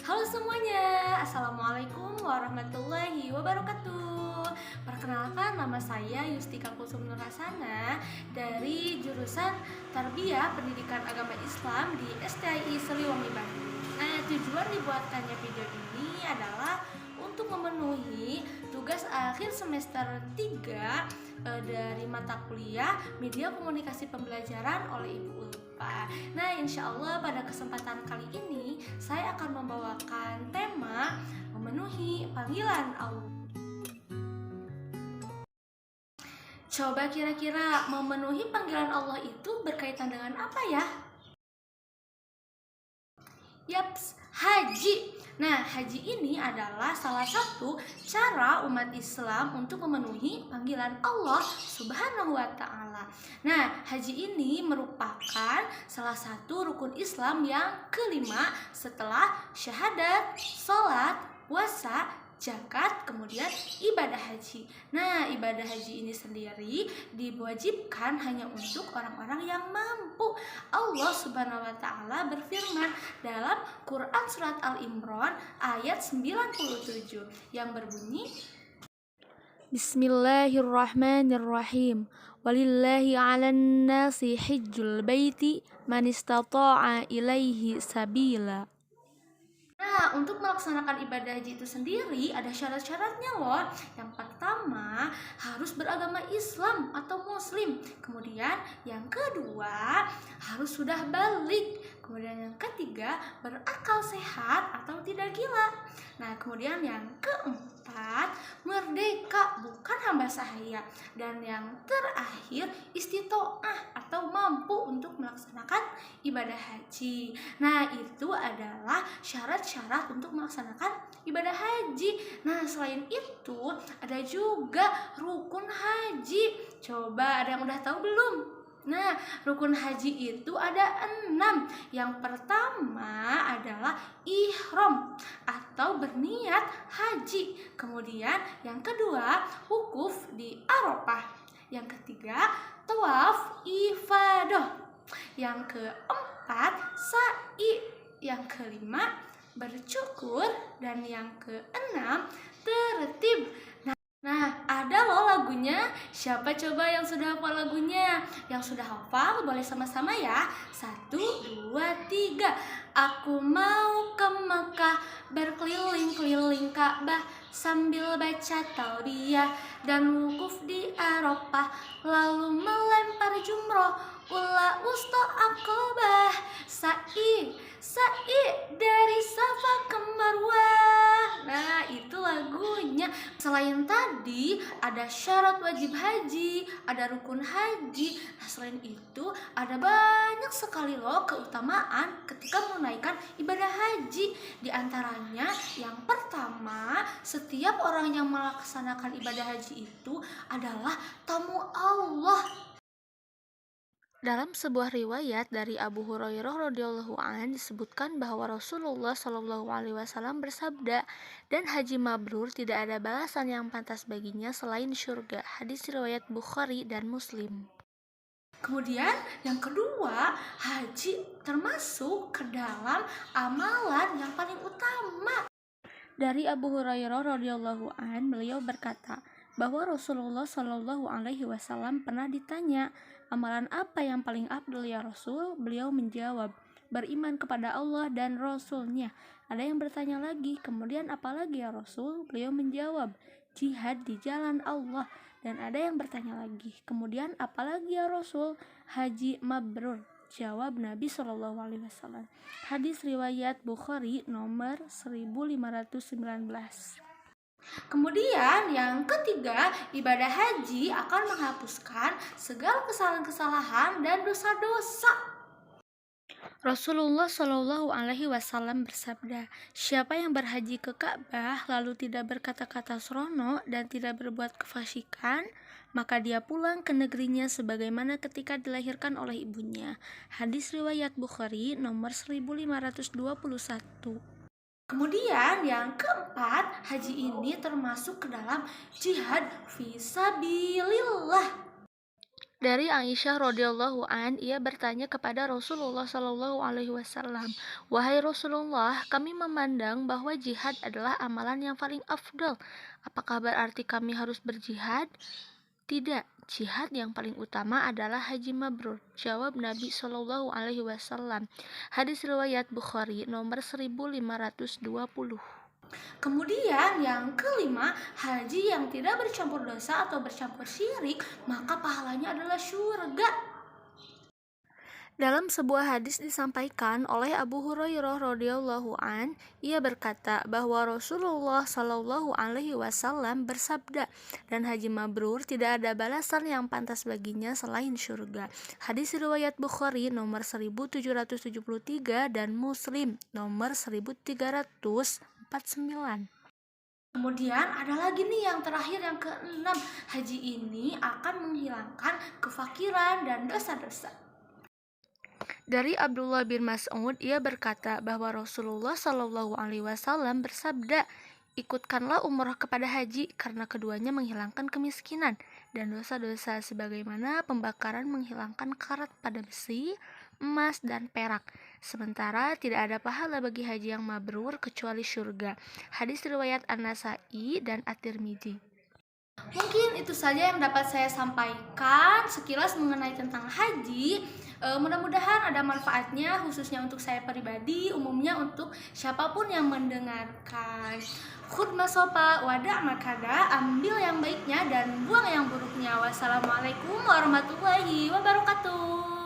Halo semuanya, Assalamualaikum warahmatullahi wabarakatuh. Perkenalkan, nama saya Yustika Kulsum Nurhasana dari jurusan Tarbiyah Pendidikan Agama Islam di STII Siliwangi Bandung. Nah, tujuan dibuatkannya video ini adalah untuk memenuhi tugas akhir semester 3 dari mata kuliah Media Komunikasi Pembelajaran oleh Ibu Ulfa. Nah, insya Allah pada kesempatan kali ini saya akan membawakan tema memenuhi panggilan Allah. Coba kira-kira memenuhi panggilan Allah itu berkaitan dengan apa ya? Yaps, haji. Nah, haji ini adalah salah satu cara umat Islam untuk memenuhi panggilan Allah Subhanahu wa Ta'ala. Nah, haji ini merupakan salah satu rukun Islam yang kelima setelah syahadat, sholat, puasa, zakat, kemudian ibadah haji. Nah, ibadah haji ini sendiri diwajibkan hanya untuk orang-orang yang mampu. Allah Subhanahu wa Ta'ala berfirman dalam Quran surat Al-Imran ayat 97 yang berbunyi, Bismillahirrahmanirrahim. Walillahi 'alan nasi hijjul baiti man istata'a ilaihi sabila. Nah, untuk melaksanakan ibadah haji itu sendiri ada syarat-syaratnya loh. Yang pertama, harus beragama Islam atau Muslim. Kemudian yang kedua, harus sudah balik. Kemudian yang ketiga, berakal sehat atau tidak gila. Nah, kemudian yang keempat, merdeka bukan hamba sahaya. Dan yang terakhir, istitoah atau mampu untuk melaksanakan ibadah haji. Nah, itu adalah syarat-syarat untuk melaksanakan ibadah haji. Nah, selain itu ada juga rukun haji. Coba ada yang udah tahu belum? Nah, rukun haji itu ada 6. Yang pertama adalah ihram atau berniat haji. Kemudian yang kedua, wukuf di Arafah. Yang ketiga, tawaf ifadah. Yang keempat, sa'i. Yang kelima, bercukur. Dan yang keenam, tertib. Nah, ada loh lagunya. Siapa coba yang sudah hafal lagunya? Yang sudah hafal boleh sama-sama ya. 1, 2, 3. Aku mau ke Mekah, berkeliling-keliling Ka'bah sambil baca talbiyah dan wukuf di Arafah, lalu melempar jumroh, ula wusta aqobah, sa'i dari Safa ke Marwah. Nah, itu lagunya. Selain tadi ada syarat wajib haji, ada rukun haji. Nah, selain itu ada banyak sekali loh keutamaan ketika menunaikan ibadah haji. Di antaranya yang pertama, setiap orang yang melaksanakan ibadah haji itu adalah tamu Allah. Dalam sebuah riwayat dari Abu Hurairah radhiyallahu an disebutkan bahwa Rasulullah shallallahu alaihi wasallam bersabda, dan haji mabrur tidak ada balasan yang pantas baginya selain syurga. Hadis riwayat Bukhari dan Muslim. Kemudian yang kedua, haji termasuk ke dalam amalan yang paling utama. Dari Abu Hurairah radhiyallahu an, beliau berkata bahwa Rasulullah shallallahu alaihi wasallam pernah ditanya, amalan apa yang paling afdal ya Rasul? Beliau menjawab, beriman kepada Allah dan Rasulnya. Ada yang bertanya lagi, kemudian apa lagi ya Rasul? Beliau menjawab, jihad di jalan Allah. Dan ada yang bertanya lagi, kemudian apa lagi ya Rasul? Haji mabrur. Jawab Nabi Shallallahu alaihi wasallam. Hadis riwayat Bukhari nomor 1519. Kemudian yang ketiga, ibadah haji akan menghapuskan segala kesalahan-kesalahan dan dosa-dosa. Rasulullah Shallallahu alaihi wasallam bersabda, siapa yang berhaji ke Ka'bah lalu tidak berkata-kata serono dan tidak berbuat kefasikan, maka dia pulang ke negerinya sebagaimana ketika dilahirkan oleh ibunya. Hadis riwayat Bukhari nomor 1521. Kemudian yang keempat, haji ini termasuk ke dalam jihad fisabilillah. Dari Aisyah radhiyallahu an, ia bertanya kepada Rasulullah sallallahu alaihi wasallam, "Wahai Rasulullah, kami memandang bahwa jihad adalah amalan yang paling afdal. Apakah berarti kami harus berjihad?" "Tidak, jihad yang paling utama adalah haji mabrur," jawab Nabi sallallahu alaihi wasallam. Hadis riwayat Bukhari nomor 1520. Kemudian yang kelima, haji yang tidak bercampur dosa atau bercampur syirik, maka pahalanya adalah surga. Dalam sebuah hadis disampaikan oleh Abu Hurairah radhiyallahu an, ia berkata bahwa Rasulullah shallallahu alaihi wasallam bersabda, "Dan haji mabrur tidak ada balasan yang pantas baginya selain surga." Hadis riwayat Bukhari nomor 1773 dan Muslim nomor 1349. Kemudian ada lagi nih yang terakhir, yang keenam. Haji ini akan menghilangkan kefakiran dan dosa-dosa. Dari Abdullah bin Mas'ud, ia berkata bahwa Rasulullah Shallallahu Alaihi Wasallam bersabda, "Ikutkanlah umrah kepada haji karena keduanya menghilangkan kemiskinan dan dosa-dosa sebagaimana pembakaran menghilangkan karat pada besi, emas, dan perak. Sementara tidak ada pahala bagi haji yang mabrur kecuali surga." Hadis riwayat An-Nasa'i dan At-Tirmidzi. Mungkin itu saja yang dapat saya sampaikan sekilas mengenai tentang haji. Mudah-mudahan ada manfaatnya, khususnya untuk saya pribadi, umumnya untuk siapapun yang mendengarkan. Khud masopa, wada makada, ambil yang baiknya dan buang yang buruknya. Wassalamualaikum warahmatullahi wabarakatuh.